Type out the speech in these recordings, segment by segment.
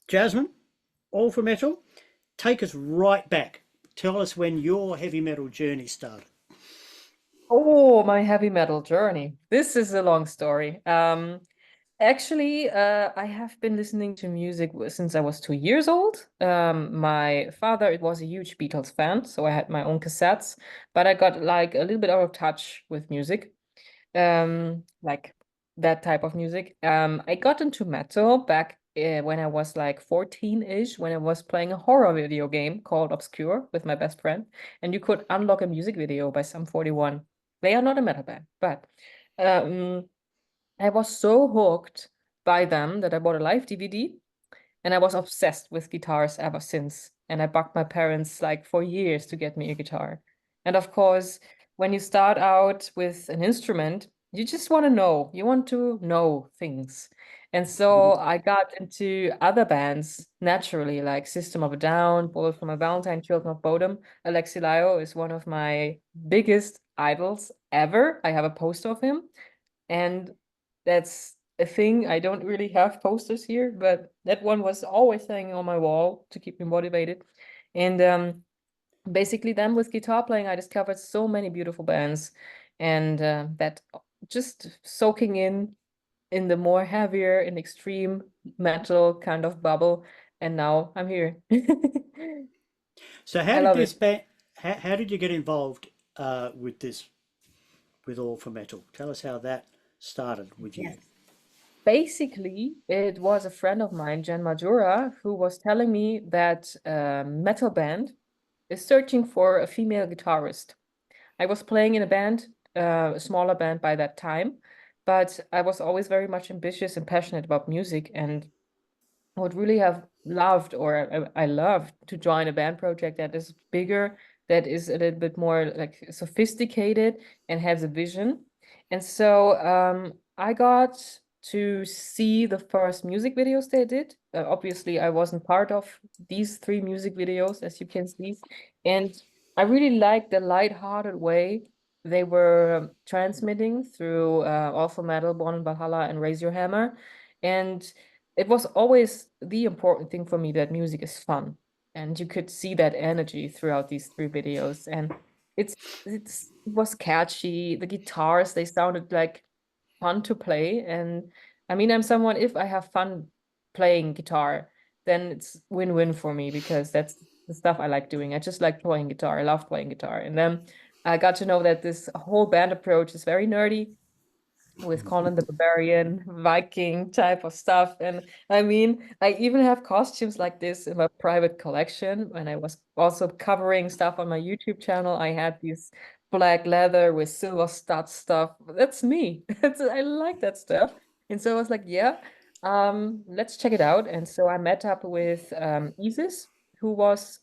Jasmin, all for metal. Take us right back. Tell us when your heavy metal journey started. Oh, my heavy metal journey. This is a long story. Actually, I have been listening to music since I was 2 years old. My father, it was a huge Beatles fan, so I had my own cassettes, but I got like a little bit out of touch with music, like that type of music. I got into metal back when I was like 14-ish, when I was playing a horror video game called Obscure with my best friend, and you could unlock a music video by Sum 41. They are not a metal band, but um, I was so hooked by them that I bought a live DVD and I was obsessed with guitars ever since. And I bugged my parents like for years to get me a guitar. And of course, when you start out with an instrument, you just want to know, you want to know things. And so I got into other bands naturally, like System of a Down, Bullet for My Valentine, Children of Bodom. Alexi Lyle is one of my biggest idols ever. I have a poster of him. And that's a thing. I don't really have posters here, but that one was always hanging on my wall to keep me motivated. And basically, then with guitar playing, I discovered so many beautiful bands, and that just soaking in the more heavier and extreme metal kind of bubble. And now I'm here. So, how I did love this it. band? How did you get involved with this with all for metal? Tell us how that started with you. Yes. Basically, it was a friend of mine, Jen Majura, who was telling me that a metal band is searching for a female guitarist. I was playing in a band, a smaller band by that time, but I was always very much ambitious and passionate about music, and I would really have loved, or I love to join a band project that is bigger, that is a little bit more like sophisticated and has a vision. And so I got to see the first music videos they did. Obviously, I wasn't part of these three music videos, as you can see. And I really liked the light-hearted way they were transmitting through All for Metal, Born in Valhalla, and Raise Your Hammer. And it was always the important thing for me that music is fun. And you could see that energy throughout these three videos. And it's it was catchy. The guitars, they sounded like fun to play. And I mean, I'm someone, if I have fun playing guitar, then it's win-win for me because that's the stuff I like doing. I just like playing guitar. I love playing guitar. And then I got to know that this whole band approach is very nerdy with Conan the Barbarian, Viking type of stuff. And I mean, I even have costumes like this in my private collection. When I was also covering stuff on my YouTube channel, I had these black leather with silver stud stuff. That's me. I like that stuff. And so I was like, yeah, let's check it out. And so I met up with Isis, who was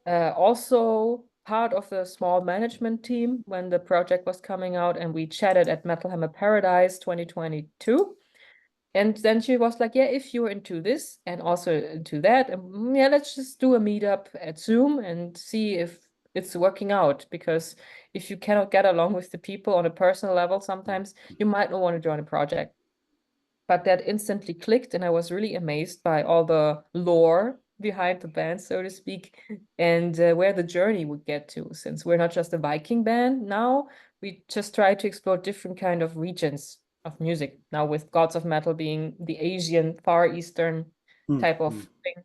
also part of the small management team when the project was coming out, and we chatted at Metal Hammer Paradise 2022. And then she was like, yeah, if you're into this and also into that, yeah, let's just do a meetup at Zoom and see if it's working out. Because if you cannot get along with the people on a personal level, sometimes you might not want to join a project. But that instantly clicked, and I was really amazed by all the lore behind the band, so to speak, and where the journey would get to. Since we're not just a Viking band now, we just try to explore different kind of regions of music. Now with Gods of Metal being the Asian, Far Eastern Mm, type of mm. thing.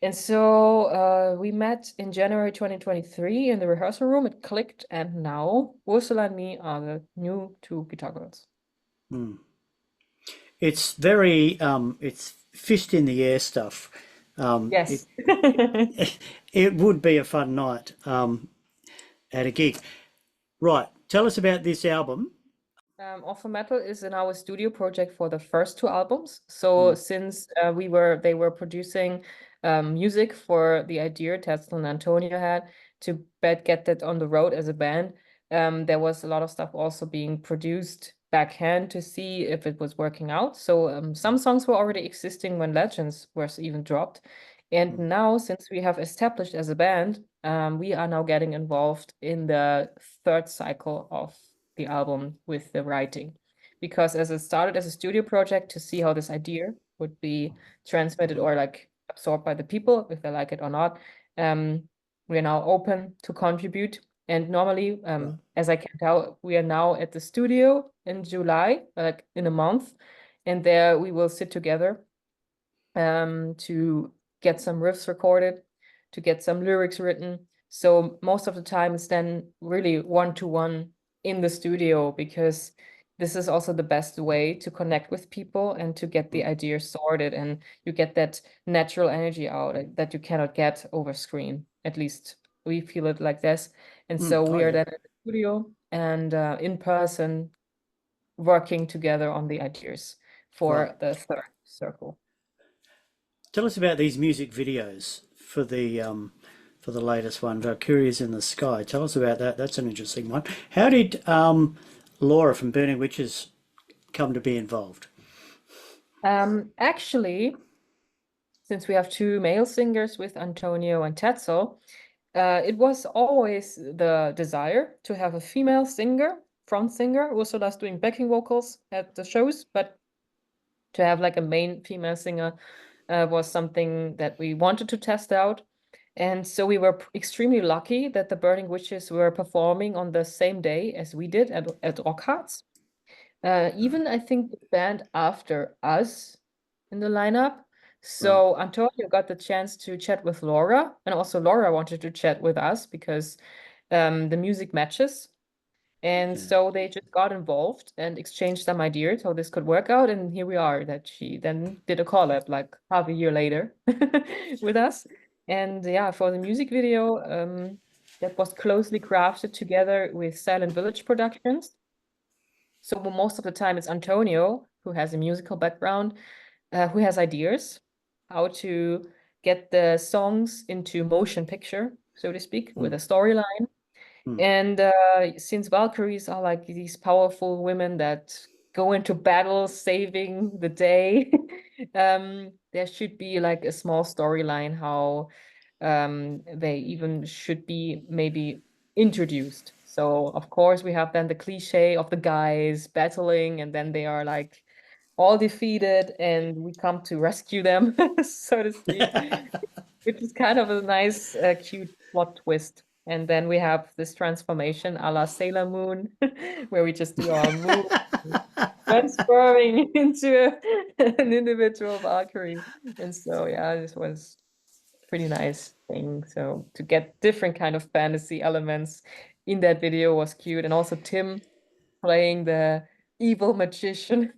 And so we met in January 2023 in the rehearsal room. It clicked, and now Ursula and me are the new two guitar girls. It's very it's fist in the air stuff. Um, it Yes. it would be a fun night at a gig. Right. Tell us about this album. Offer Metal is in our studio project for the first two albums. So Mm, since they were producing music for the idea Tetzel and Antonio had to get that on the road as a band, there was a lot of stuff also being produced backhand to see if it was working out. So some songs were already existing when Legends was even dropped. And mm, now, since we have established as a band, we are now getting involved in the third cycle of the album with the writing. Because as it started as a studio project to see how this idea would be transmitted or like absorbed by the people, if they like it or not. We are now open to contribute. And normally, Right. as I can tell, we are now at the studio in July, like in a month, and there we will sit together to get some riffs recorded, to get some lyrics written. So most of the time it's then really one-to-one in the studio, because this is also the best way to connect with people and to get the Mm, idea sorted, and you get that natural energy out that you cannot get over screen. At least we feel it like this. And mm. so Oh we are yeah. then in the studio and in person working together on the ideas Right. for the third circle. Tell us about these music videos for the latest one, Valkyries in the Sky. Tell us about that. That's an interesting one. How did Laura from Burning Witches come to be involved? Actually, since we have two male singers with Antonio and Tetzel, it was always the desire to have a female singer, front singer. Ursula's doing backing vocals at the shows, but to have like a main female singer was something that we wanted to test out. And so we were extremely lucky that the Burning Witches were performing on the same day as we did at Rockharts. Even I think the band after us in the lineup. Right. So Antonio got the chance to chat with Laura, and also Laura wanted to chat with us because the music matches. And Yeah. so they just got involved and exchanged some ideas how this could work out. And here we are, that she then did a collab like half a year later with us. And yeah, for the music video, that was closely crafted together with Silent Village Productions. So most of the time it's Antonio, who has a musical background, who has ideas how to get the songs into motion picture, so to speak, with Mm, a storyline. mm, And since Valkyries are like these powerful women that go into battle saving the day, there should be like a small storyline how they even should be maybe introduced. So of course we have then the cliche of the guys battling, and then they are like all defeated, and we come to rescue them, so to speak, which is kind of a nice, cute plot twist. And then we have this transformation a la Sailor Moon, where we just do our move, transforming into an individual Valkyrie. And so, yeah, this was pretty nice thing. So to get different kind of fantasy elements in that video was cute. And also Tim playing the evil magician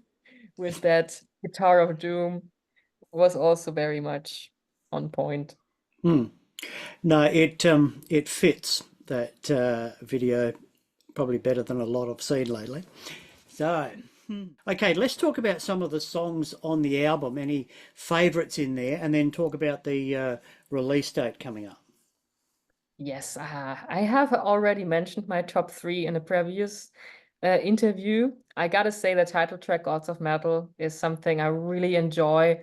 with that guitar of doom was also very much on point. mm. No, it fits that video probably better than a lot I've seen lately. So, okay, let's talk about some of the songs on the album. Any favourites in there, and then talk about the release date coming up. Yes, I have already mentioned my top three in a previous interview. I gotta say the title track "Gods of Metal" is something I really enjoy.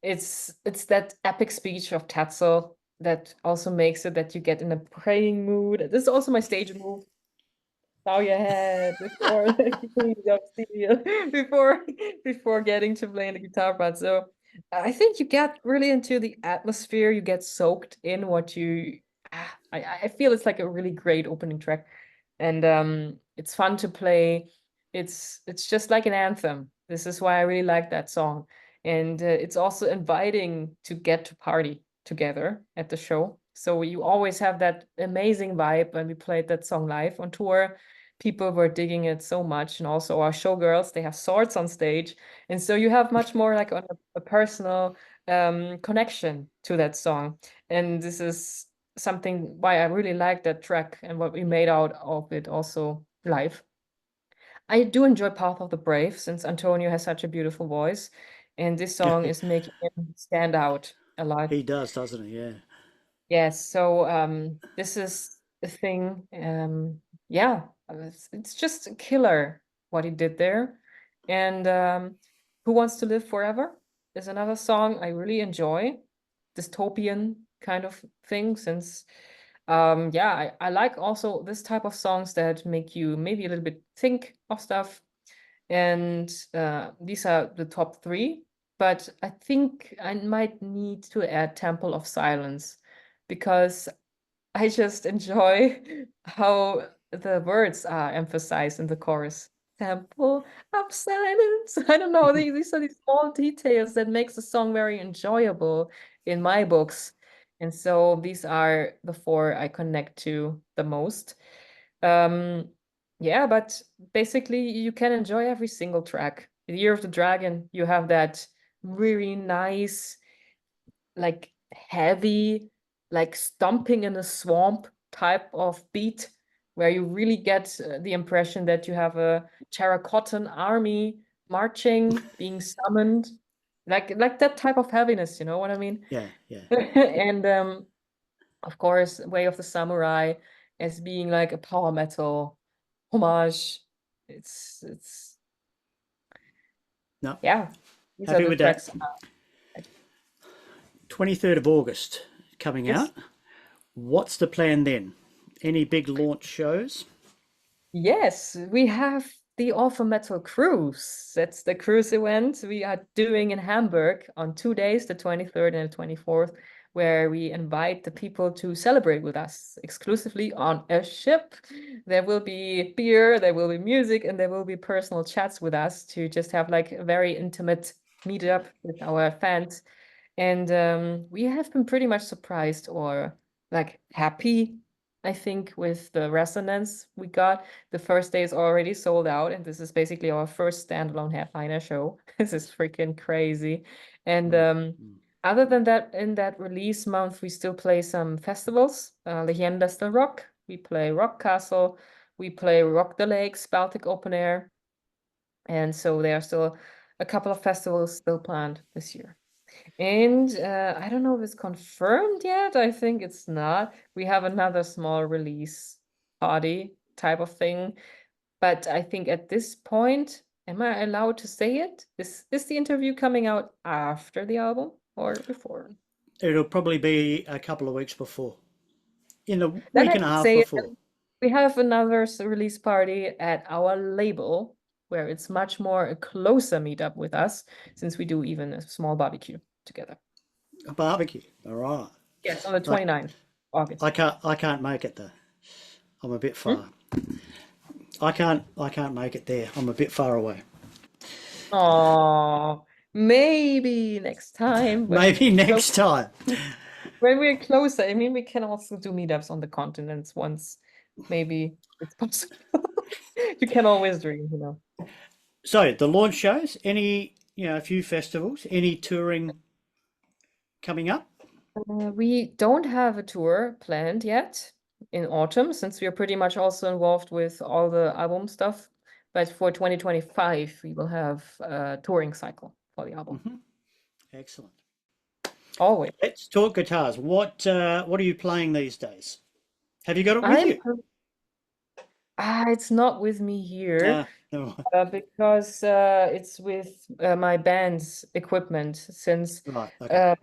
It's that epic speech of Tetzel that also makes it that you get in a praying mood. This is also my stage move. Bow your head before before before getting to playing the guitar part. So I think you get really into the atmosphere. You get soaked in what you. I feel it's like a really great opening track, and it's fun to play. It's just like an anthem. This is why I really like that song, and it's also inviting to get to party together at the show. So you always have that amazing vibe when we played that song live on tour. People were digging it so much, and also our showgirls, they have swords on stage, and so you have much more like a personal connection to that song. And this is something why I really like that track and what we made out of it also live. I do enjoy Path of the Brave since Antonio has such a beautiful voice, and this song is making him stand out a lot. He does, doesn't he? Yeah. Yes, so this is the thing. Yeah, it's just a killer what he did there. And Who Wants to Live Forever is another song I really enjoy. Dystopian kind of thing, since yeah, I like also this type of songs that make you maybe a little bit think of stuff. And these are the top three. but I think I might need to add Temple of Silence because I just enjoy how the words are emphasized in the chorus. Temple of Silence. I don't know. These are these small details that makes the song very enjoyable in my books. And so these are the four I connect to the most. Um, yeah, but basically you can enjoy every single track. The Year of the Dragon, you have that really nice, like heavy, like stomping in a swamp type of beat where you really get the impression that you have a terracotta army marching, being summoned, like that type of heaviness, you know what I mean? Yeah, yeah. And of course, Way of the Samurai as being like a power metal homage. It's No, yeah, these are happy the with that. tracks. 23rd of August coming Yes. out. What's the plan then? Any big launch shows? Yes, we have the Offer Metal Cruise. That's the cruise event we are doing in Hamburg on 2 days, the 23rd and the 24th, where we invite the people to celebrate with us exclusively on a ship. There will be beer, there will be music, and there will be personal chats with us to just have like a very intimate meetup with our fans. And we have been pretty much surprised or like happy, I think, with the resonance we got. The first day is already sold out, and this is basically our first standalone headliner show. This is freaking crazy. And Mm. other than that, in that release month, we still play some festivals. Leyendas del Rock, we play Rock Castle, we play Rock the Lakes, Baltic Open Air. And so there are still a couple of festivals still planned this year. And I don't know if it's confirmed yet. I think it's not. We have another small release party type of thing. But I think at this point, am I allowed to say it? Is the interview coming out after the album or before? It'll probably be a couple of weeks before, in a Then week I and a can half say it. before. We have another release party at our label where it's much more a closer meetup with us since we do even a small barbecue together. A barbecue. All right. Yes, on the I, 29th August. I can't make it though. I'm a bit Hmm? far. I can't make it there. I'm a bit far away. Oh, maybe next time Maybe next time. when we're closer. I mean, we can also do meetups on the continents once. Maybe it's possible. You can always dream, you know. So the launch shows, a few festivals, any touring coming up? We don't have a tour planned yet in autumn since we are pretty much also involved with all the album stuff. But for 2025, we will have a touring cycle for the album. Excellent. Always. Let's talk guitars. What are you playing these days? Have you got it with I'm you? it's not with me here. Ah, never mind. Because it's with my band's equipment since Right. Okay. uh,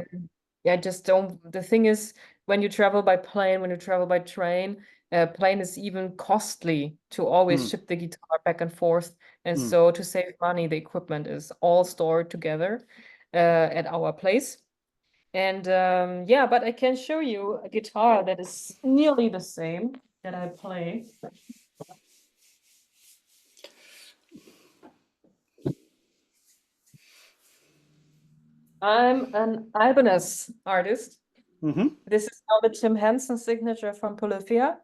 I just don't. The thing is, when you travel by plane, when you travel by train, plane is even costly to always Hmm. ship the guitar back and forth. And Hmm. so to save money, the equipment is all stored together at our place. And yeah, but I can show you a guitar that is nearly the same that I play. I'm an Ibanez artist. Mm-hmm. This is now the Tim Henson signature from Polyphia.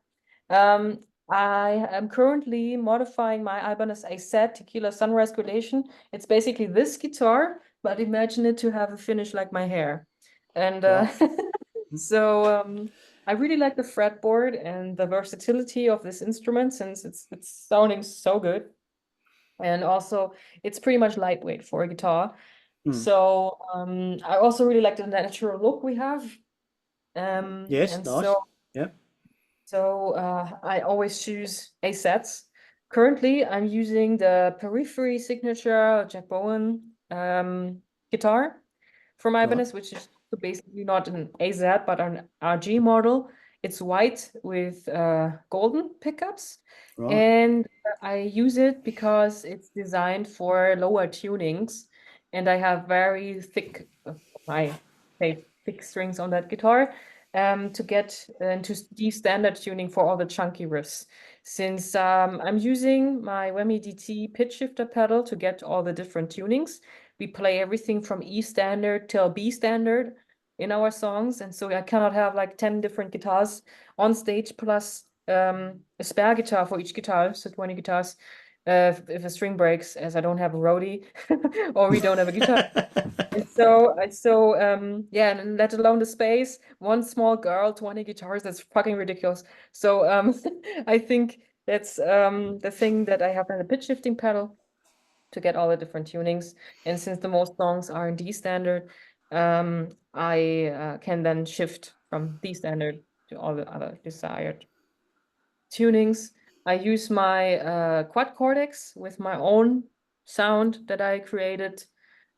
Um, I am currently modifying my Ibanez AZ Tequila Sunrise Gradation. It's basically this guitar, but imagine it to have a finish like my hair. And Right. so I really like the fretboard and the versatility of this instrument since it's sounding so good. And also, it's pretty much lightweight for a guitar. Hmm. So I also really like the natural look we have. Yes. And Nice. so Yep. I always choose A sets. Currently, I'm using the Periphery signature Jack Bowen guitar from Right. Ibanez, which is basically not an AZ but an RG model. It's white with golden pickups, Right. and I use it because it's designed for lower tunings. and I have very thick, I say thick strings on that guitar, to get into D standard tuning for all the chunky riffs. Since I'm using my Whammy DT pitch shifter pedal to get all the different tunings, we play everything from E standard till B standard in our songs, and so I cannot have like 10 different guitars on stage plus a spare guitar for each guitar, so 20 guitars. If a string breaks, as I don't have a roadie or we don't have a guitar. And yeah, and let alone the space, one small girl, 20 guitars, that's fucking ridiculous. So I think that's the thing that I have in the pitch shifting pedal to get all the different tunings. And since the most songs are in D standard, I can then shift from D standard to all the other desired tunings. I use my quad cortex with my own sound that I created.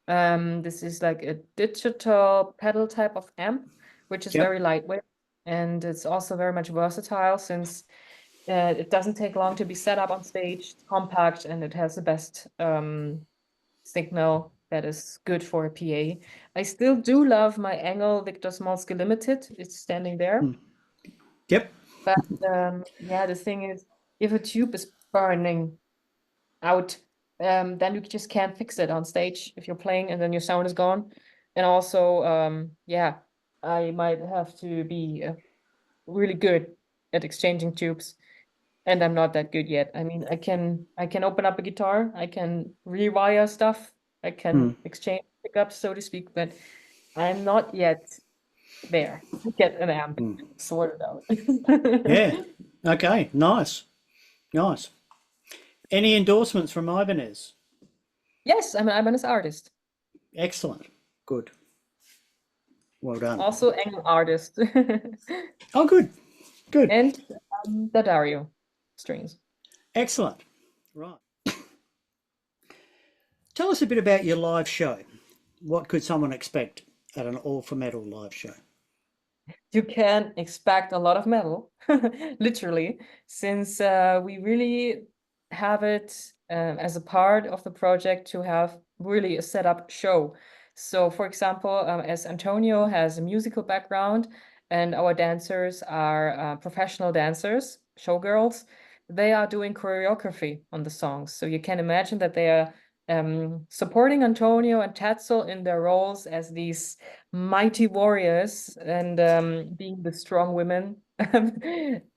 This is like a digital pedal type of amp, which is Yep. very lightweight, and it's also very much versatile since it doesn't take long to be set up on stage. It's compact, and it has the best signal that is good for a PA. I still do love my Engel Victor Small Scale Limited. It's standing there. Yep. But yeah, the thing is, if a tube is burning out, then you just can't fix it on stage if you're playing and then your sound is gone. And also, yeah, I might have to be really good at exchanging tubes, and I'm not that good yet. I mean, I can open up a guitar, I can rewire stuff, I can exchange pickups, so to speak, but I'm not yet there to get an amp sorted out. Yeah. Okay. Nice. Nice. Any endorsements from Ibanez? Yes, I'm an Ibanez artist. Excellent. Good. Well done. Also Engel artist. Oh, good. Good. And the Dario strings. Excellent. Right. Tell us a bit about your live show. What could someone expect at an All for Metal live show? You can expect a lot of metal, literally, since we really have it as a part of the project to have really a set up show. So, for example, as Antonio has a musical background and our dancers are professional dancers, showgirls, they are doing choreography on the songs. So you can imagine that they are supporting Antonio and Tetzel in their roles as these mighty warriors and being the strong women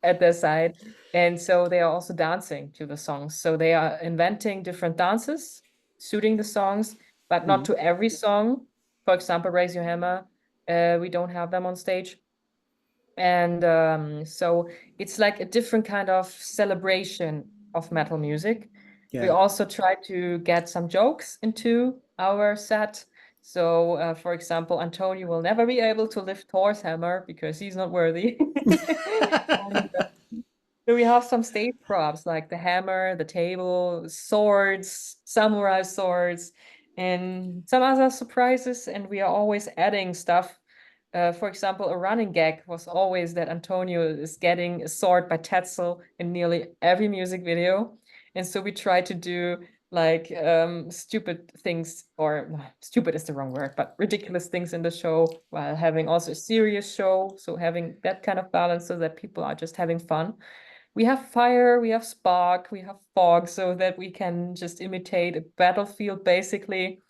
at their side. And so they are also dancing to the songs. So they are inventing different dances, suiting the songs, but not to every song. For example, Raise Your Hammer, we don't have them on stage. And so it's like a different kind of celebration of metal music. We Yeah. also try to get some jokes into our set. So, for example, Antonio will never be able to lift Thor's hammer because he's not worthy. And, so we have some stage props like the hammer, the table, swords, samurai swords, and some other surprises. And we are always adding stuff. For example, a running gag was always that Antonio is getting a sword by Tetzel in nearly every music video. And so we try to do like stupid things, or stupid is the wrong word, but ridiculous things in the show while having also a serious show. So having that kind of balance so that people are just having fun. We have fire, we have spark, we have fog, so that we can just imitate a battlefield basically.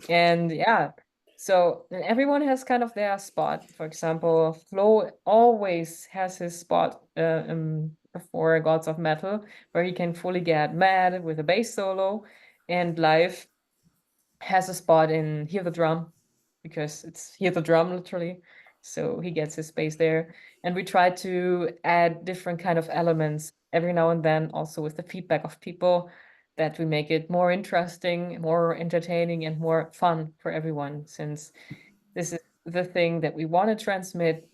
And yeah, so and everyone has kind of their spot. For example, Flo always has his spot for Gods of Metal, where he can fully get mad with a bass solo, and Live has a spot in Hear the Drum, because it's Hear the Drum literally. So he gets his space there. And we try to add different kind of elements every now and then, also with the feedback of people, that we make it more interesting, more entertaining, and more fun for everyone, since this is the thing that we want to transmit,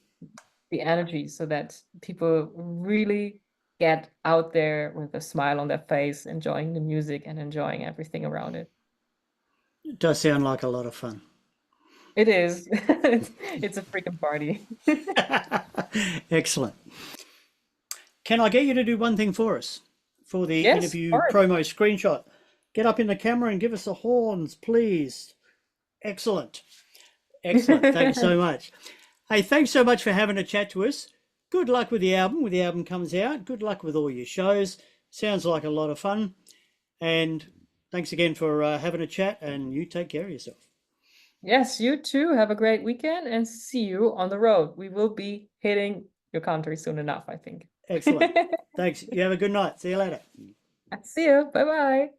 the energy, so that people really get out there with a smile on their face, enjoying the music and enjoying everything around it. It does sound like a lot of fun. It is. It's a freaking party. Excellent. Can I get you to do one thing for us for the Yes, of interview course. promo screenshot? Get up in the camera and give us the horns, please. Excellent. Excellent. Thanks so much. Hey, thanks so much for having a chat to us. Good luck with the album when the album comes out. Good luck with all your shows. Sounds like a lot of fun. And thanks again for having a chat, and you take care of yourself. Yes, you too. Have a great weekend and see you on the road. We will be hitting your country soon enough, I think. Excellent. Thanks. You have a good night. See you later. See you. Bye bye.